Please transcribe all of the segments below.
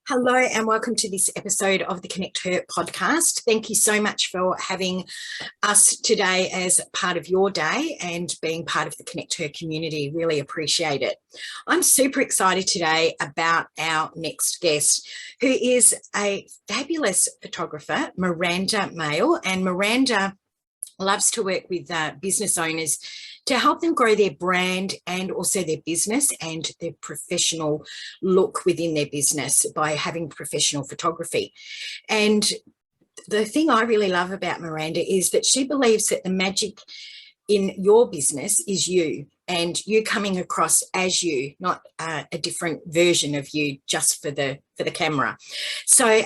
Hello and welcome to this episode of the Connect Her podcast. Thank you so much for having us today as part of your day and being part of the Connect Her community. Really appreciate it. I'm super excited today about our next guest, who is a fabulous photographer, Miranda Mayle. And Miranda loves to work with business owners to help them grow their brand and also their business and their professional look within their business by having professional photography. And the thing I really love about Miranda is that she believes that the magic in your business is you and you coming across as you, not a different version of you just for the camera. So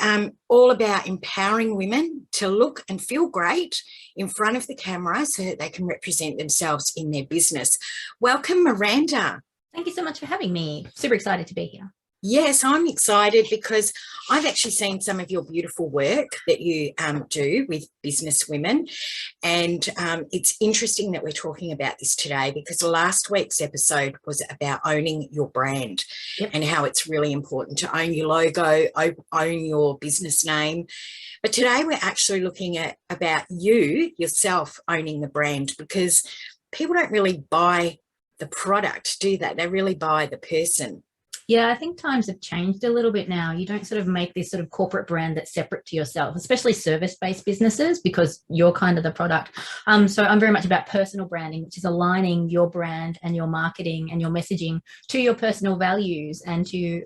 all about empowering women to look and feel great in front of the camera so that they can represent themselves in their business. Welcome, Miranda. Thank you so much for having me. Super excited to be here. Yes, I'm excited because I've actually seen some of your beautiful work that you do with business women. And it's interesting that we're talking about this today because last week's episode was about owning your brand. Yep. And how it's really important to own your logo, own your business name. But today we're actually looking at about you yourself owning the brand, because people don't really buy the product, do they? They really buy the person. Yeah, I think times have changed a little bit now. You don't sort of make this sort of corporate brand that's separate to yourself, especially service-based businesses, because you're kind of the product. So I'm very much about personal branding, which is aligning your brand and your marketing and your messaging to your personal values and to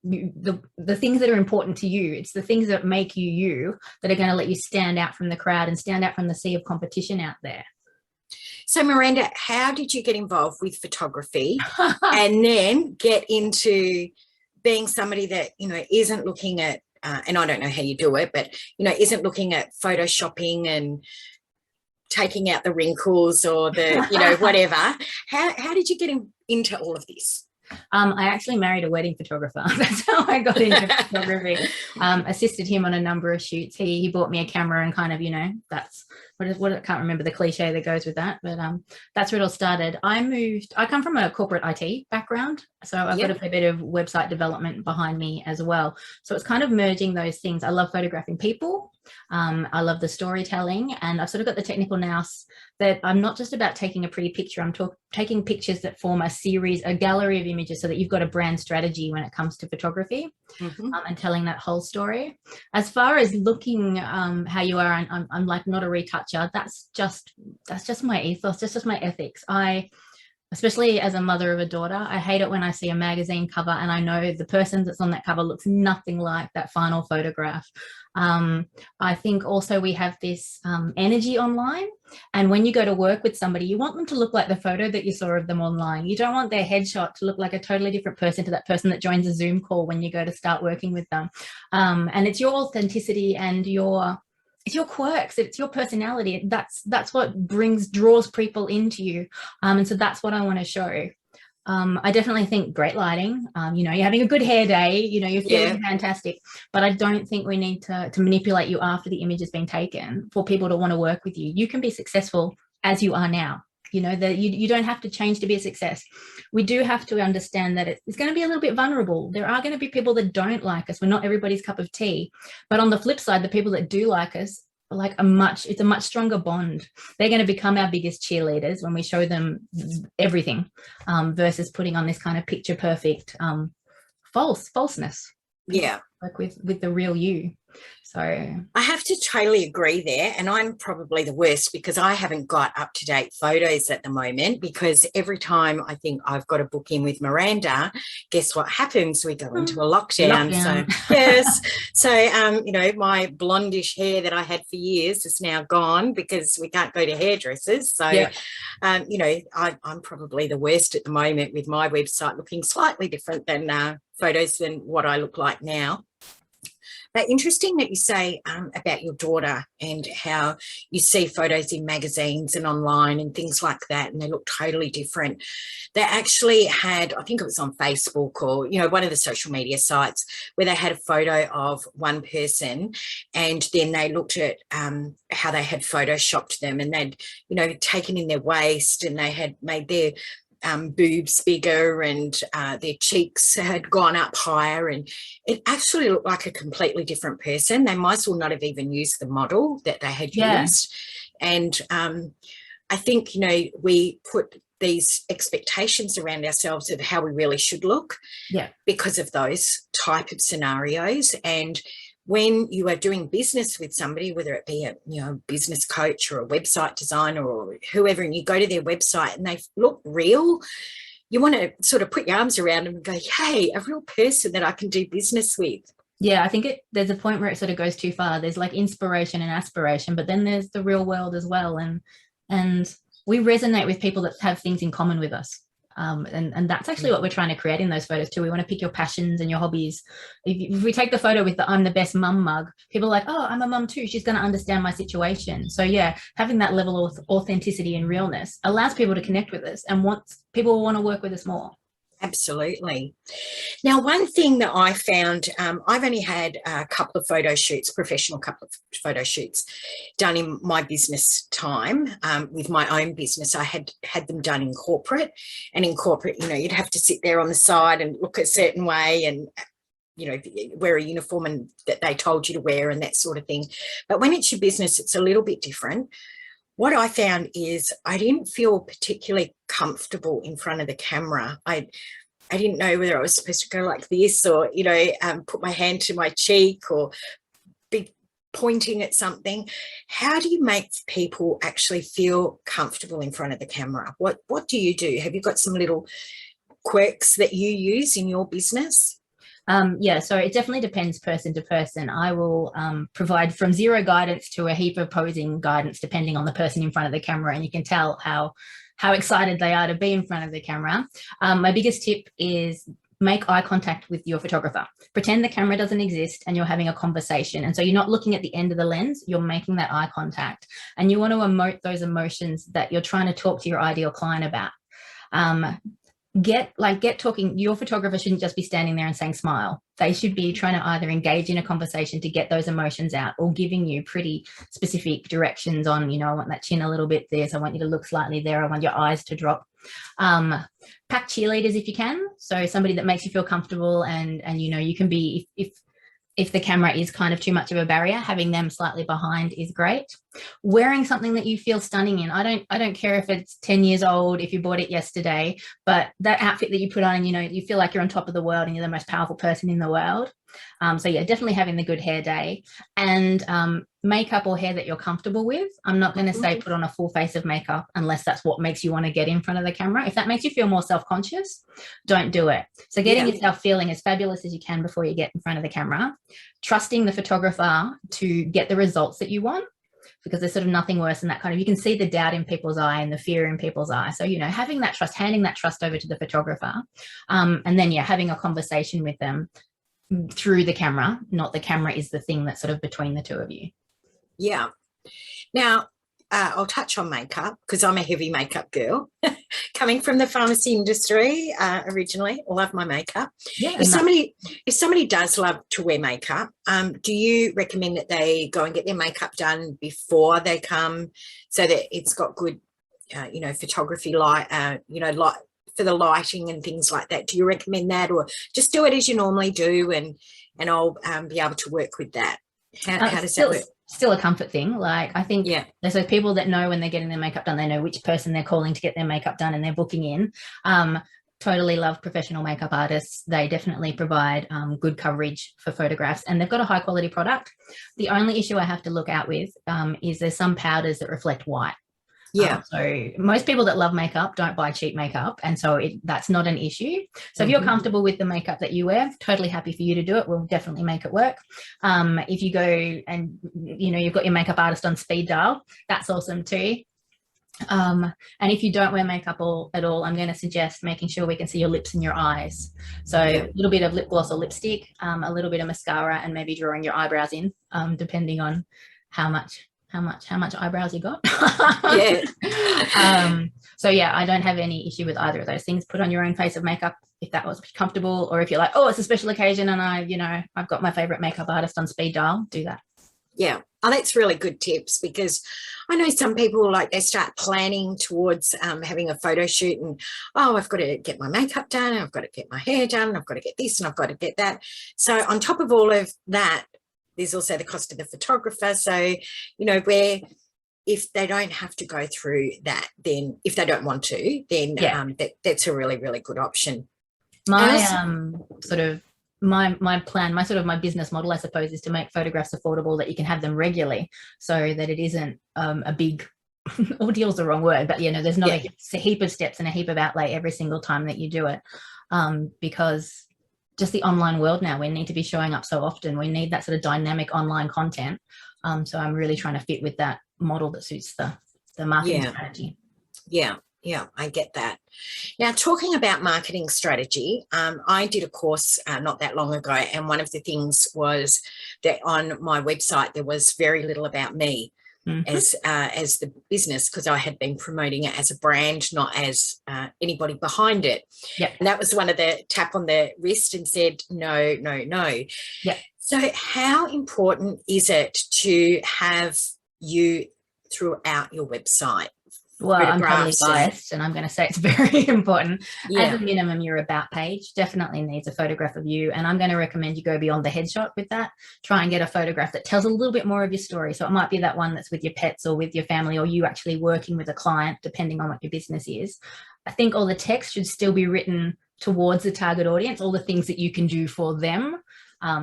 the things that are important to you. It's the things that make you you that are going to let you stand out from the crowd and stand out from the sea of competition out there. So Miranda, how did you get involved with photography and then get into being somebody that, isn't looking at, and I don't know how you do it, but, isn't looking at photoshopping and taking out the wrinkles or the, whatever. How did you get into all of this? I actually married a wedding photographer. That's how I got into photography. Assisted him on a number of shoots. He bought me a camera and kind of, that's what I can't remember the cliche that goes with that, but that's where it all started. I come from a corporate IT background, so I've got a fair bit of website development behind me as well. So it's kind of merging those things. I love photographing people. I love the storytelling, and I've sort of got the technical nous that I'm not just about taking a pretty picture. I'm taking pictures that form a gallery of images so that you've got a brand strategy when it comes to photography. And telling that whole story. As far as looking how you are, and I'm like not a retoucher. That's just my ethos. That's just my ethics. Especially as a mother of a daughter, I hate it when I see a magazine cover and I know the person that's on that cover looks nothing like that final photograph. I think also we have this energy online, and when you go to work with somebody, you want them to look like the photo that you saw of them online. You don't want their headshot to look like a totally different person to that person that joins a Zoom call when you go to start working with them. And it's your authenticity and it's your quirks, it's your personality. That's what draws people into you. And so that's what I want to show. I definitely think great lighting, you're having a good hair day, you're feeling fantastic, but I don't think we need to manipulate you after the image has been taken for people to want to work with you. You can be successful as you are now. That you don't have to change to be a success. We do have to understand that it's going to be a little bit vulnerable. There are going to be people that don't like us. We're not everybody's cup of tea. But on the flip side, the people that do like us are like it's a much stronger bond. They're going to become our biggest cheerleaders when we show them everything, versus putting on this kind of picture perfect falseness. Yeah. Like with the real you. So I have to totally agree there, and I'm probably the worst because I haven't got up-to-date photos at the moment, because every time I think I've got to book in with Miranda, guess what happens? We go into a lockdown. So yes, so my blondish hair that I had for years is now gone because we can't go to hairdressers. So I'm probably the worst at the moment with my website looking slightly different than photos than what I look like now. But interesting that you say about your daughter and how you see photos in magazines and online and things like that, and they look totally different. They actually had, I think it was on Facebook or, one of the social media sites, where they had a photo of one person, and then they looked at how they had photoshopped them, and they'd, taken in their waist, and they had made their boobs bigger and their cheeks had gone up higher, and it actually looked like a completely different person. They might as well not have even used the model that they had used. And I think, you know, we put these expectations around ourselves of how we really should look because of those type of scenarios. And when you are doing business with somebody, whether it be a, you know, business coach or a website designer or whoever, and you go to their website and they look real, you want to sort of put your arms around them and go, hey, a real person that I can do business with. Yeah, I think there's a point where it sort of goes too far. There's like inspiration and aspiration, but then there's the real world as well. And we resonate with people that have things in common with us. And that's actually what we're trying to create in those photos too. We want to pick your passions and your hobbies. If we take the photo with the I'm the best mum mug, people are like, oh, I'm a mum too. She's going to understand my situation. So yeah, having that level of authenticity and realness allows people to connect with us, and people want to work with us more. Absolutely. Now, one thing that I found, I've only had a couple of photo shoots, professional couple of photo shoots done in my business time. With my own business, I had them done in corporate, and in corporate, you know, you'd have to sit there on the side and look a certain way and, you know, wear a uniform and that they told you to wear and that sort of thing. But when it's your business, it's a little bit different. What I found is I didn't feel particularly comfortable in front of the camera. I didn't know whether I was supposed to go like this or, you know, put my hand to my cheek or be pointing at something. How do you make people actually feel comfortable in front of the camera? What do you do? Have you got some little quirks that you use in your business? Yeah, so it definitely depends person to person. I will provide from zero guidance to a heap of posing guidance depending on the person in front of the camera, and you can tell how excited they are to be in front of the camera. My biggest tip is make eye contact with your photographer. Pretend the camera doesn't exist and you're having a conversation. And so you're not looking at the end of the lens, you're making that eye contact. And you want to emote those emotions that you're trying to talk to your ideal client about. Get talking. Your photographer shouldn't just be standing there and saying smile. They should be trying to either engage in a conversation to get those emotions out, or giving you pretty specific directions on, you know, I want that chin a little bit this, I want you to look slightly there, I want your eyes to drop. Pack cheerleaders if you can. So somebody that makes you feel comfortable, and you know, you can be, if the camera is kind of too much of a barrier, having them slightly behind is great. Wearing something that you feel stunning in. I don't care if it's 10 years old, if you bought it yesterday, but that outfit that you put on, you know, you feel like you're on top of the world and you're the most powerful person in the world. So yeah, definitely having the good hair day, and makeup or hair that you're comfortable with. I'm not going to say put on a full face of makeup unless that's what makes you want to get in front of the camera. If that makes you feel more self-conscious, don't do it. So getting yourself feeling as fabulous as you can before you get in front of the camera, trusting the photographer to get the results that you want, because there's sort of nothing worse than that kind of, you can see the doubt in people's eye and the fear in people's eye. So, you know, having that trust, handing that trust over to the photographer, and then, yeah, having a conversation with them through the camera, not the camera is the thing that's sort of between the two of you. Yeah. Now, I'll touch on makeup because I'm a heavy makeup girl. Coming from the pharmacy industry originally, I love my makeup. Yeah, if somebody does love to wear makeup, do you recommend that they go and get their makeup done before they come, so that it's got good, you know, photography light, you know, light for the lighting and things like that? Do you recommend that, or just do it as you normally do, and I'll be able to work with that? How does that work? Still a comfort thing. Like, I think there's those people that know when they're getting their makeup done, they know which person they're calling to get their makeup done, and they're booking in. Totally love professional makeup artists. They definitely provide good coverage for photographs, and they've got a high quality product. The only issue I have to look out with is there's some powders that reflect white. Yeah. So most people that love makeup don't buy cheap makeup, and so that's not an issue. So if you're comfortable with the makeup that you wear, totally happy for you to do it. We'll definitely make it work. If you go and, you know, you've got your makeup artist on speed dial, that's awesome too. And if you don't wear makeup at all, I'm going to suggest making sure we can see your lips and your eyes. So a little bit of lip gloss or lipstick, a little bit of mascara, and maybe drawing your eyebrows in, depending on how much eyebrows you got. So yeah, I don't have any issue with either of those things. Put on your own face of makeup if that was comfortable, or if you're like, oh, it's a special occasion and I've got my favorite makeup artist on speed dial, do that. Yeah, Oh, that's really good tips, because I know some people, like, they start planning towards having a photo shoot and, oh, I've got to get my makeup done, I've got to get my hair done, I've got to get this and I've got to get that. So on top of all of that, there's also the cost of the photographer. So, you know, where if they don't have to go through that, then if they don't want to, then that's a really, really good option. My my plan, my business model, I suppose, is to make photographs affordable, that you can have them regularly, so that it isn't a big ordeal is the wrong word, but, you know, there's not a heap of steps and a heap of outlay every single time that you do it, because just the online world now, we need to be showing up so often. We need that sort of dynamic online content. So I'm really trying to fit with that model that suits the marketing strategy. Yeah, I get that. Now, talking about marketing strategy, I did a course not that long ago, and one of the things was that on my website there was very little about me as the business, because I had been promoting it as a brand, not as anybody behind it. And that was one of the tap on the wrist and said, no. So how important is it to have you throughout your website? Well, I'm totally biased, and I'm going to say it's very important. As a minimum, your about page definitely needs a photograph of you, and I'm going to recommend you go beyond the headshot with that. Try and get a photograph that tells a little bit more of your story. So it might be that one that's with your pets or with your family, or you actually working with a client, depending on what your business is. I think all the text should still be written towards the target audience, all the things that you can do for them.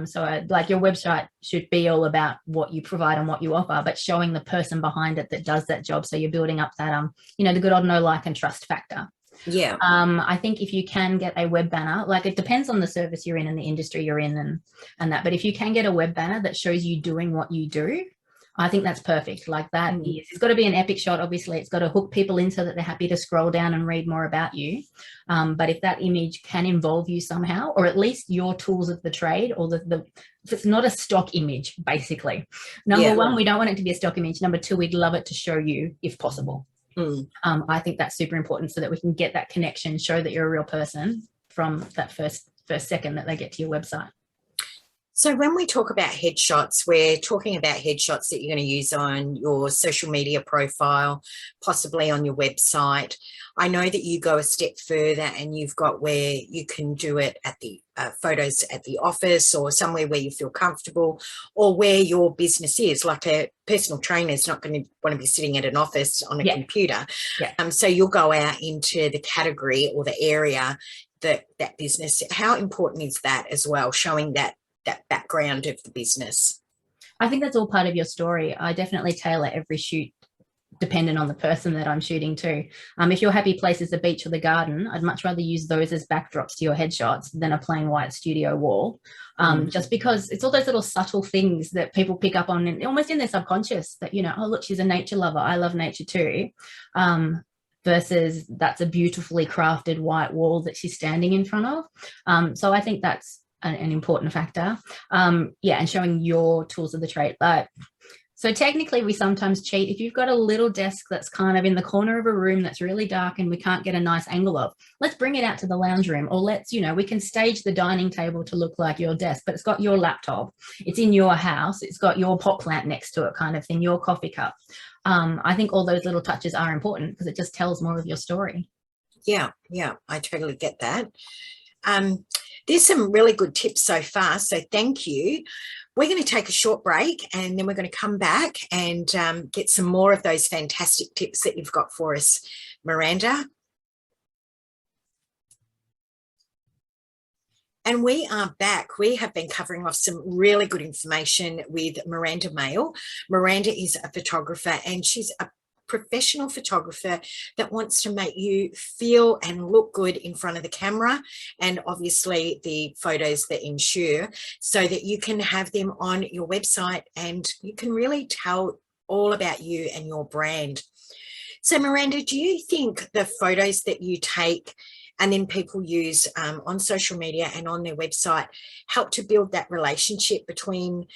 So like your website should be all about what you provide and what you offer, but showing the person behind it that does that job. So you're building up that, you know, the good old know, like, and trust factor. I think if you can get a web banner, like, it depends on the service you're in and the industry you're in and that, but if you can get a web banner that shows you doing what you do, I think that's perfect. Like that it's got to be an epic shot. Obviously, it's got to hook people in so that they're happy to scroll down and read more about you. But if that image can involve you somehow, or at least your tools of the trade, or if it's not a stock image, basically. Number one, we don't want it to be a stock image. Number two, we'd love it to show you if possible. I think that's super important, so that we can get that connection, show that you're a real person from that first second that they get to your website. So when we talk about headshots, we're talking about headshots that you're going to use on your social media profile, possibly on your website. I know that you go a step further, and you've got where you can do it at the photos at the office, or somewhere where you feel comfortable, or where your business is. Like a personal trainer is not going to want to be sitting at an office on a computer. So you'll go out into the category or the area that business. How important is that as well, showing that background of the business? I think that's all part of your story. I definitely tailor every shoot dependent on the person that I'm shooting to. If your happy place is the beach or the garden, I'd much rather use those as backdrops to your headshots than a plain white studio wall, just because it's all those little subtle things that people pick up on, and almost in their subconscious, that, you know, oh, look, she's a nature lover, I love nature too, versus that's a beautifully crafted white wall that she's standing in front of. So I think that's an important factor. And showing your tools of the trade. But so technically we sometimes cheat. If you've got a little desk that's kind of in the corner of a room that's really dark and we can't get a nice angle of, let's bring it out to the lounge room, or let's, you know, we can stage the dining table to look like your desk, but it's got your laptop, it's in your house, it's got your pot plant next to it, kind of thing, your coffee cup. I think all those little touches are important, because it just tells more of your story. Yeah, I totally get that. There's some really good tips so far, so thank you. We're going to take a short break, and then we're going to come back and get some more of those fantastic tips that you've got for us, Miranda. And we are back. We have been covering off some really good information with Miranda Mayle. Miranda is a photographer, and she's a professional photographer that wants to make you feel and look good in front of the camera, and obviously the photos that ensure, so that you can have them on your website and you can really tell all about you and your brand. So Miranda, do you think the photos that you take and then people use on social media and on their website help to build that relationship between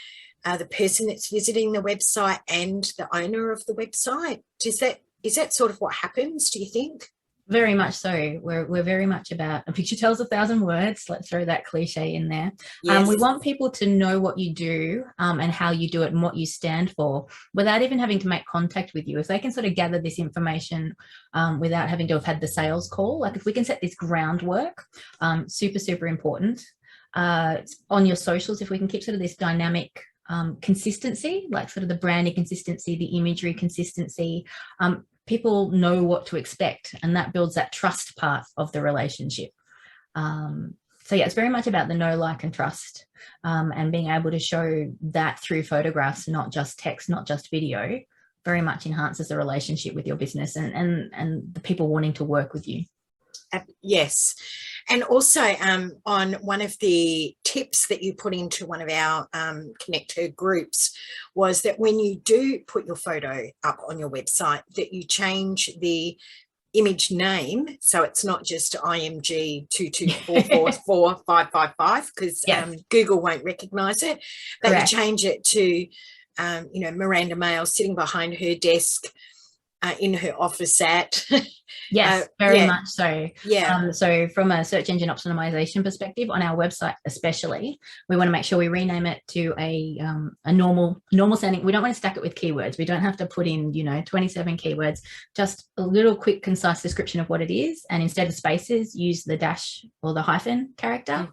the person that's visiting the website and the owner of the website? Is that sort of what happens, do you think? Very much so. We're very much about a picture tells 1,000 words. Let's throw that cliche in there. Yes. We want people to know what you do and how you do it and what you stand for without even having to make contact with you. If they can sort of gather this information without having to have had the sales call, like if we can set this groundwork, super, super important. On your socials, if we can keep sort of this dynamic consistency, like sort of the branding consistency, the imagery consistency, people know what to expect, and that builds that trust part of the relationship. So yeah, it's very much about the know, like, and trust, and being able to show that through photographs, not just text, not just video, very much enhances the relationship with your business and the people wanting to work with you. Yes. And also on one of the tips that you put into one of our Connect Her groups was that when you do put your photo up on your website, that you change the image name, so it's not just IMG 224445555 because Google won't recognize it, but Correct. You change it to Miranda Mayle sitting behind her desk in her office at yes, very much so. Yeah. So from a search engine optimization perspective, on our website especially, we want to make sure we rename it to a normal sounding. We don't want to stack it with keywords. We don't have to put in 27 keywords. Just a little quick concise description of what it is, and instead of spaces, use the dash or the hyphen character,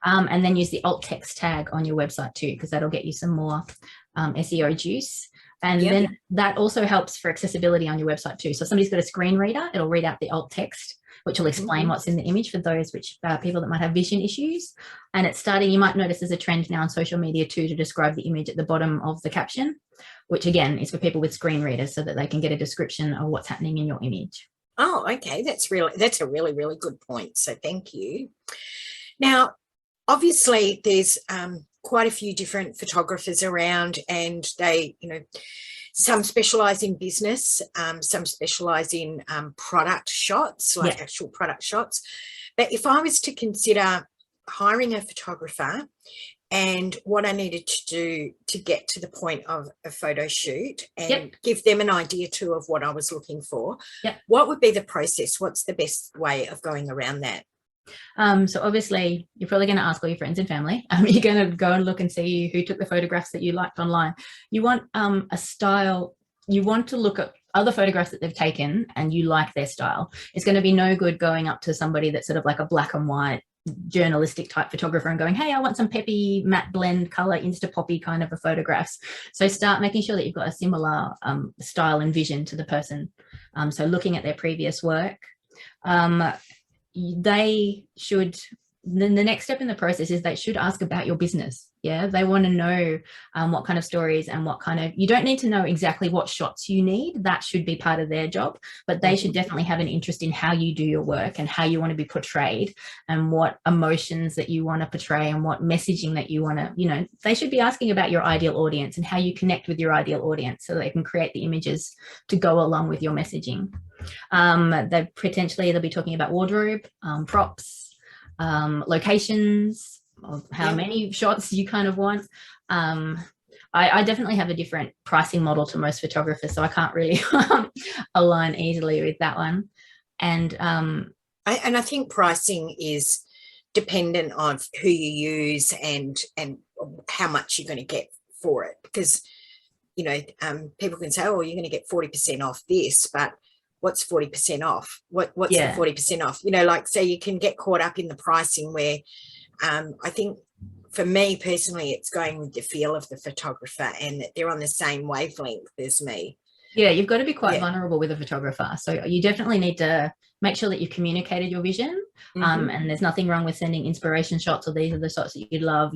and then use the alt text tag on your website too, because that'll get you some more SEO juice. And then that also helps for accessibility on your website too. So if somebody's got a screen reader, it'll read out the alt text, which will explain what's in the image for those people that might have vision issues. And it's starting, you might notice there's a trend now on social media too to describe the image at the bottom of the caption, which again is for people with screen readers so that they can get a description of what's happening in your image. Oh, okay. That's a really, really good point. So thank you. Now, obviously there's quite a few different photographers around, and they, some specialize in business, some specialize in product shots, like actual product shots. But if I was to consider hiring a photographer and what I needed to do to get to the point of a photo shoot and give them an idea too of what I was looking for, what would be the process? What's the best way of going around that? So obviously you're probably going to ask all your friends and family. You're going to go and look and see who took the photographs that you liked online. You want a style. You want to look at other photographs that they've taken and you like their style. It's going to be no good going up to somebody that's sort of like a black and white journalistic type photographer and going, hey, I want some peppy matte blend color insta poppy kind of a photographs. So start making sure that you've got a similar style and vision to the person. So looking at their previous work, they should, then the next step in the process is they should ask about your business. They want to know what kind of stories and what kind of, you don't need to know exactly what shots you need. That should be part of their job, but they should definitely have an interest in how you do your work and how you want to be portrayed and what emotions that you want to portray and what messaging that you want to, they should be asking about your ideal audience and how you connect with your ideal audience so they can create the images to go along with your messaging. They'll be talking about wardrobe, props, locations, of how many shots you kind of want. I definitely have a different pricing model to most photographers, so I can't really align easily with that one. And I think pricing is dependent on who you use and how much you're going to get for it, because people can say, oh, you're going to get 40% off this, but what's 40% off? What's the 40% off? So you can get caught up in the pricing where I think for me personally, it's going with the feel of the photographer and that they're on the same wavelength as me. Yeah, you've got to be quite vulnerable with a photographer. So you definitely need to make sure that you've communicated your vision. And there's nothing wrong with sending inspiration shots or these are the shots that you'd love,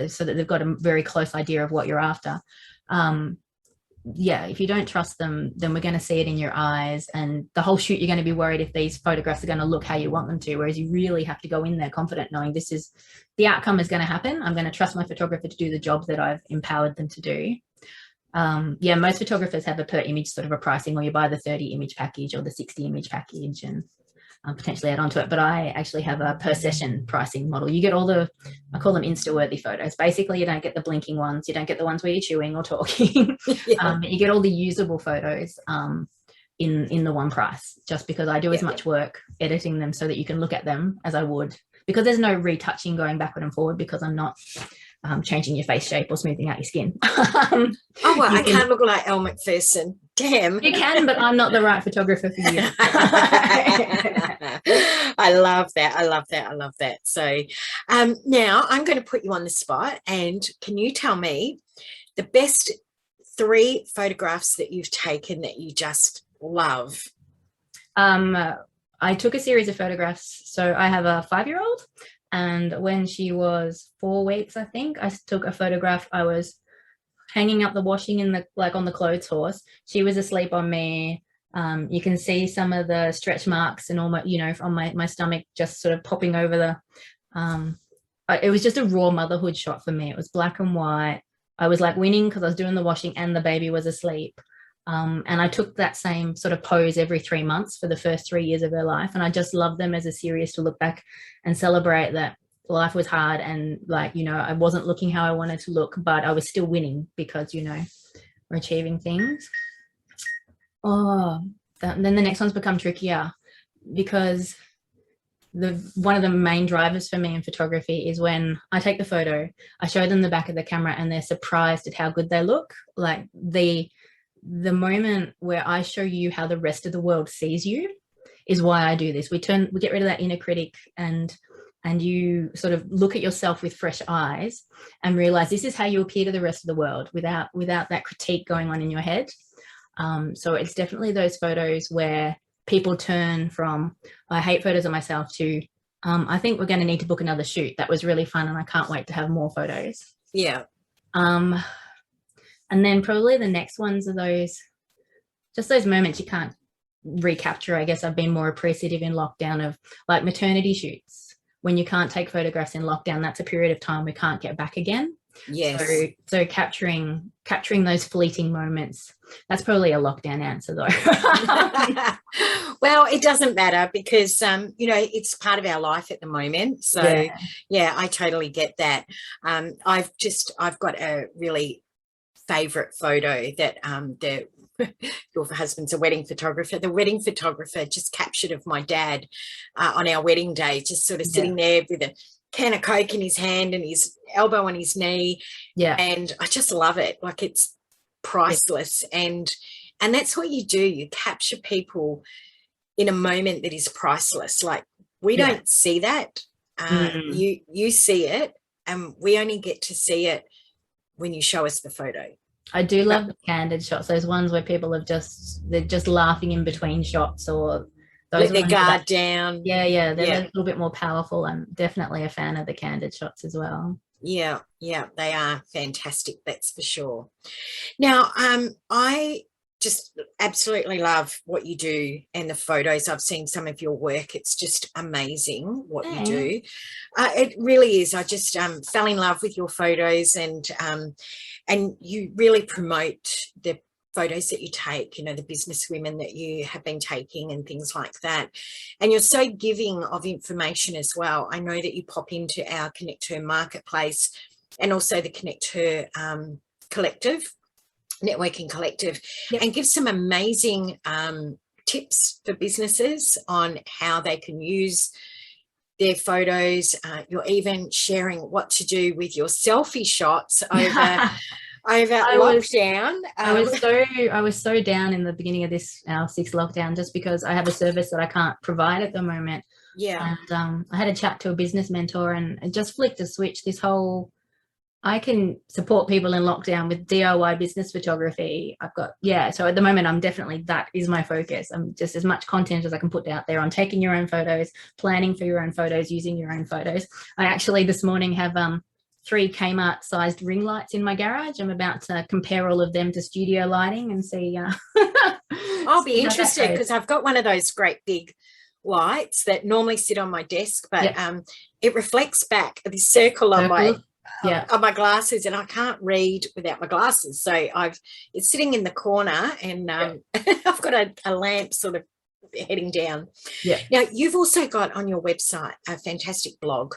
so that they've got a very close idea of what you're after. If you don't trust them, then we're going to see it in your eyes, and the whole shoot you're going to be worried if these photographs are going to look how you want them to, whereas you really have to go in there confident knowing this is the outcome is going to happen. I'm going to trust my photographer to do the job that I've empowered them to do. Most photographers have a per image sort of a pricing, or you buy the 30 image package or the 60 image package and potentially add on to it, but I actually have a per session pricing model. You get all I call them insta-worthy photos. Basically, you don't get the blinking ones, you don't get the ones where you're chewing or talking. You get all the usable photos in the one price, just because I do as much work editing them so that you can look at them as I would, because there's no retouching going backward and forward, because I'm not changing your face shape or smoothing out your skin. I can't look like Elle Macpherson. Damn. You can, but I'm not the right photographer for you. I love that. So now I'm going to put you on the spot, and can you tell me the best 3 photographs that you've taken that you just love? I took a series of photographs. So I have a 5-year-old, and when she was 4 weeks, I think, I took a photograph. I was hanging up the washing in the, like, on the clothes horse. She was asleep on me. You can see some of the stretch marks and all my, you know, on my stomach, just sort of popping over the, it was just a raw motherhood shot for me. It was black and white. I was like winning because I was doing the washing and the baby was asleep. And I took that same sort of pose every 3 months for the first 3 years of her life. And I just love them as a series to look back and celebrate that life was hard, and, like, you know, I wasn't looking how I wanted to look, but I was still winning because, you know, we're achieving things. Then the next one's become trickier, because one of the main drivers for me in photography is when I take the photo, I show them the back of the camera and they're surprised at how good they look. Like the moment where I show you how the rest of the world sees you is why I do this. We get rid of that inner critic, and you sort of look at yourself with fresh eyes and realize this is how you appear to the rest of the world without that critique going on in your head. So it's definitely those photos where people turn from, I hate photos of myself, to, I think we're going to need to book another shoot. That was really fun and I can't wait to have more photos. Yeah. And then probably the next ones are those moments you can't recapture. I guess I've been more appreciative in lockdown of, like, maternity shoots. When you can't take photographs in lockdown, that's a period of time we can't get back again. Yes. So capturing those fleeting moments, that's probably a lockdown answer, though. Well, it doesn't matter because, you know, it's part of our life at the moment. So, yeah, I totally get that. I've got a really favourite photo that your husband's a wedding photographer. The wedding photographer just captured of my dad on our wedding day, just sort of sitting there with a can of Coke in his hand and his elbow on his knee. Yeah. And I just love it. Like, it's priceless. And that's what you do. You capture people in a moment that is priceless. Like, we don't see that. You see it, and we only get to see it when you show us the photo. I do love the candid shots, those ones where people they're just laughing in between shots, or those let their guard down. They're a little bit more powerful. I'm definitely a fan of the candid shots as well. Yeah, they are fantastic, that's for sure. Now, I just absolutely love what you do and the photos. I've seen some of your work. It's just amazing what you do. It really is. I just fell in love with your photos, and you really promote the photos that you take, you know, the business women that you have been taking and things like that. And you're so giving of information as well. I know that you pop into our Connect Her marketplace and also the Connect Her collective, networking collective, and give some amazing tips for businesses on how they can use their photos. You're even sharing what to do with your selfie shots over lockdown. I was so down in the beginning of this, our 6th lockdown, just because I have a service that I can't provide at the moment. Yeah. And I had a chat to a business mentor, and it just flicked a switch. This whole, I can support people in lockdown with DIY business photography. So at the moment, that is my focus. I'm just as much content as I can put out there on taking your own photos, planning for your own photos, using your own photos. I actually this morning have 3 Kmart sized ring lights in my garage. I'm about to compare all of them to studio lighting and see. I'll be interested, because I've got one of those great big lights that normally sit on my desk, but it reflects back this circle on my glasses, and I can't read without my glasses. So it's sitting in the corner, and I've got a lamp sort of heading down. Yeah. Now, you've also got on your website a fantastic blog,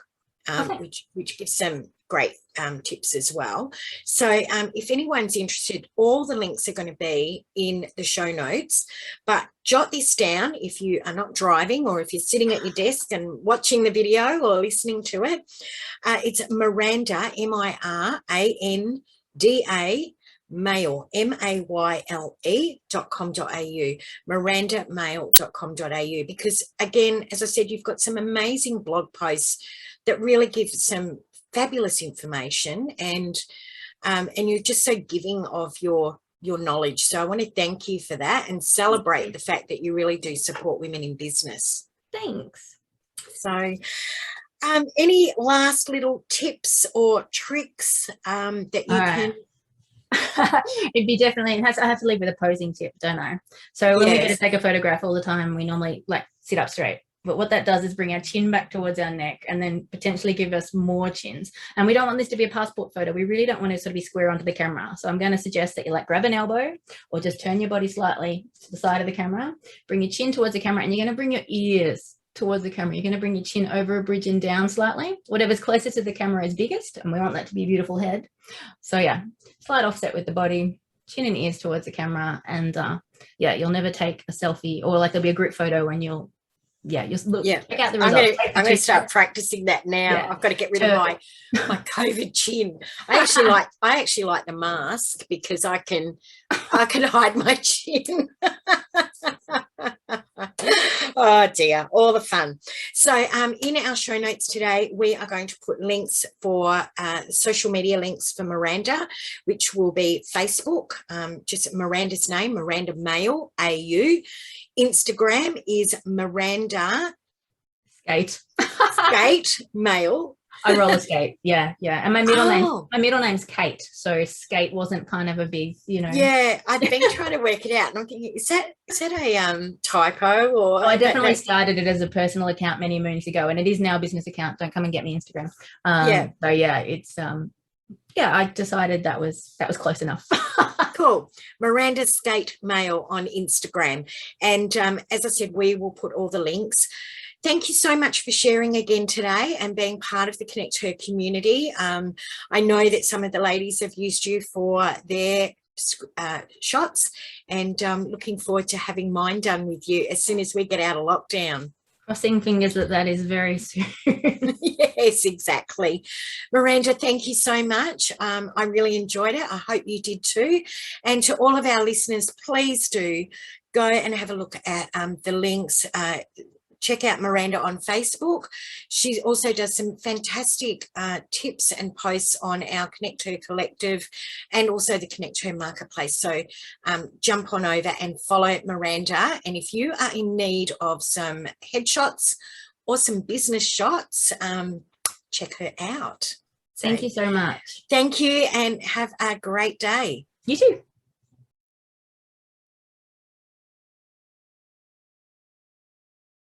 which gives some great tips as well. So if anyone's interested, all the links are going to be in the show notes, but jot this down if you are not driving or if you're sitting at your desk and watching the video or listening to it. It's Miranda, Miranda, Mayle, mayle.com.au, mirandamayle.com.au, because again, as I said, you've got some amazing blog posts that really give some fabulous information, and you're just so giving of your knowledge. So I want to thank you for that and celebrate the fact that you really do support women in business. Thanks. So any last little tips or tricks that you can? It'd be definitely, I have to leave with a posing tip, don't I? So when we go to take a photograph all the time, we normally like sit up straight. But what that does is bring our chin back towards our neck and then potentially give us more chins. And we don't want this to be a passport photo. We really don't want to sort of be square onto the camera. So I'm going to suggest that you like grab an elbow or just turn your body slightly to the side of the camera, bring your chin towards the camera, and you're going to bring your ears towards the camera. You're going to bring your chin over a bridge and down slightly. Whatever's closest to the camera is biggest, and we want that to be a beautiful head. So yeah, slight offset with the body, chin and ears towards the camera, and yeah, you'll never take a selfie, or like there'll be a group photo and you'll look, check out the results. I'm going to start practicing that now. Yeah. I've got to get rid of my COVID chin. I actually like the mask because I can hide my chin. Oh dear, all the fun. So in our show notes today, we are going to put links for social media links for Miranda, which will be Facebook, just Miranda's name, Miranda Mayle, AU. Instagram is Miranda Skate Mayle. I roller skate, yeah. And my middle name's Kate, so skate wasn't kind of a big, Yeah, I've been trying to work it out, and I'm thinking, is that a typo? Or well, I definitely started it as a personal account many moons ago, and it is now a business account. Don't come and get me Instagram. So yeah, it's I decided that was close enough. Cool. Miranda Skate Mayle on Instagram, and as I said, we will put all the links. Thank you so much for sharing again today and being part of the Connect Her community. I know that some of the ladies have used you for their shots, and looking forward to having mine done with you as soon as we get out of lockdown. Crossing fingers that is very soon. Yes, exactly. Miranda, thank you so much. I really enjoyed it. I hope you did too. And to all of our listeners, please do go and have a look at the links. Check out Miranda on Facebook. She also does some fantastic tips and posts on our Connect Her Collective and also the Connect Her Marketplace. So jump on over and follow Miranda. And if you are in need of some headshots or some business shots, check her out. Thank you so much. Thank you, and have a great day. You too.